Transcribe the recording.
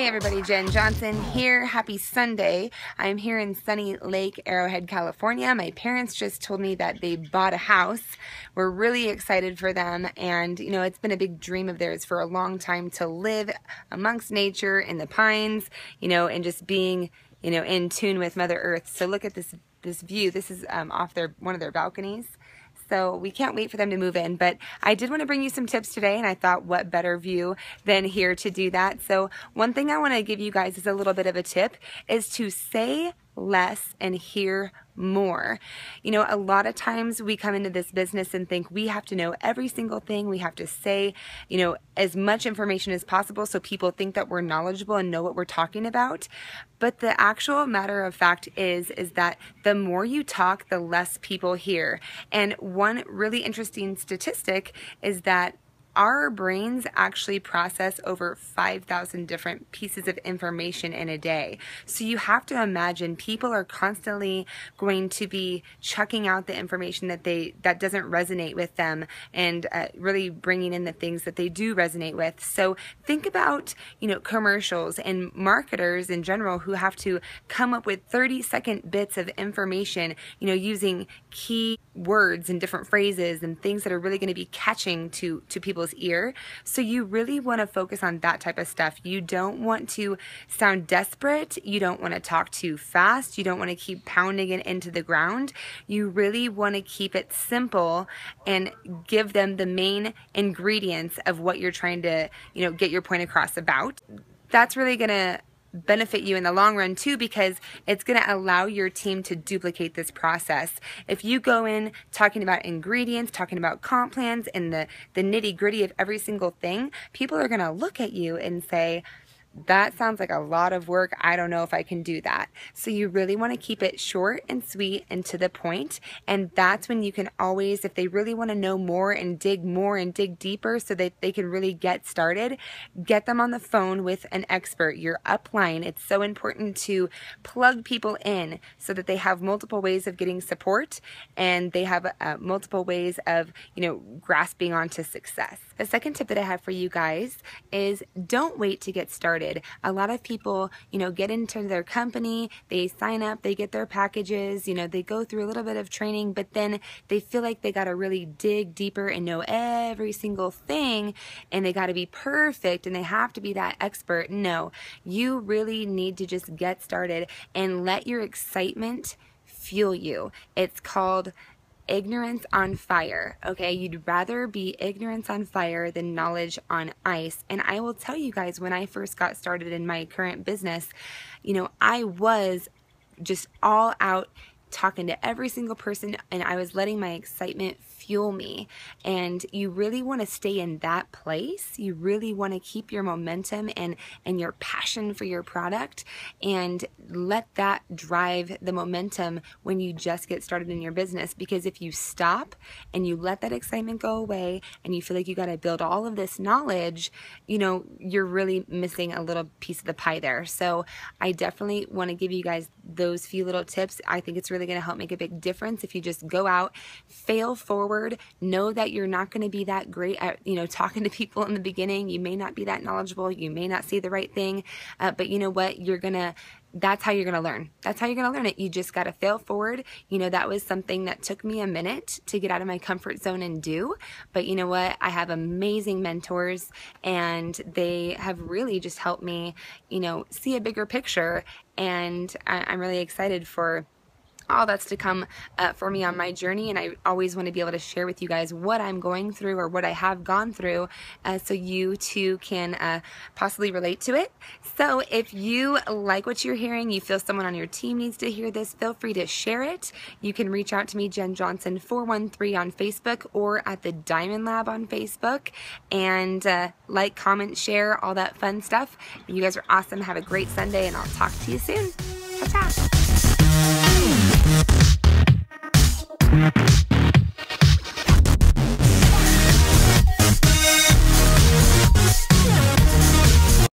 Hey everybody, Jen Johnson here. Happy Sunday. I'm here in sunny Lake Arrowhead, California. My parents just told me that they bought a house. We're really excited for them, and you know, it's been a big dream of theirs for a long time to live amongst nature in the pines, you know, and just being, you know, in tune with Mother Earth. So look at this view. This is off one of their balconies. So we can't wait for them to move in, but I did want to bring you some tips today, and I thought what better view than here to do that. So one thing I want to give you guys is a little bit of a tip is to say less and hear more. You know, a lot of times we come into this business and think we have to know every single thing. We have to say, you know, as much information as possible so people think that we're knowledgeable and know what we're talking about. But the actual matter of fact is that the more you talk, the less people hear. And one really interesting statistic is that our brains actually process over 5,000 different pieces of information in a day. So you have to imagine people are constantly going to be chucking out the information that doesn't resonate with them, and really bringing in the things that they do resonate with. So think about, you know, commercials and marketers in general who have to come up with 30-second bits of information, you know, using key words and different phrases and things that are really going to be catching to people's ear. So you really want to focus on that type of stuff. You don't want to sound desperate. You don't want to talk too fast. You don't want to keep pounding it into the ground. You really want to keep it simple and give them the main ingredients of what you're trying to, you know, get your point across about. That's really going to benefit you in the long run too, because it's going to allow your team to duplicate this process. If you go in talking about ingredients, talking about comp plans, and the nitty gritty of every single thing, people are going to look at you and say, that sounds like a lot of work. I don't know if I can do that. So you really want to keep it short and sweet and to the point. And that's when you can always, if they really want to know more and dig deeper so that they can really get started, get them on the phone with an expert, your upline. It's so important to plug people in so that they have multiple ways of getting support, and they have multiple ways of, you know, grasping onto success. The second tip that I have for you guys is don't wait to get started. A lot of people, you know, get into their company, they sign up, they get their packages, you know, they go through a little bit of training, but then they feel like they got to really dig deeper and know every single thing, and they got to be perfect, and they have to be that expert. No, you really need to just get started and let your excitement fuel you. It's called ignorance on fire. Okay, you'd rather be ignorance on fire than knowledge on ice. And I will tell you guys, when I first got started in my current business, you know, I was just all out talking to every single person, and I was letting my excitement fuel me. And you really want to stay in that place. You really want to keep your momentum and your passion for your product, and let that drive the momentum when you just get started in your business. Because if you stop and you let that excitement go away and you feel like you got to build all of this knowledge, you know, you're really missing a little piece of the pie there. So I definitely want to give you guys those few little tips. I think it's really going to help make a big difference if you just go out, fail forward, know that you're not going to be that great at, you know, talking to people in the beginning. You may not be that knowledgeable. You may not see the right thing, but you know what? That's how you're going to learn. That's how you're going to learn it. You just got to fail forward. You know, that was something that took me a minute to get out of my comfort zone and do. But you know what? I have amazing mentors, and they have really just helped me, you know, see a bigger picture. And I'm really excited for all that's to come for me on my journey, and I always want to be able to share with you guys what I'm going through or what I have gone through, so you too can possibly relate to it. So if you like what you're hearing, you feel someone on your team needs to hear this, feel free to share it. You can reach out to me, Jen Johnson 413 on Facebook, or at the Diamond Lab on Facebook, and like, comment, share, all that fun stuff. You guys are awesome. Have a great Sunday, and I'll talk to you soon. Ta-ta.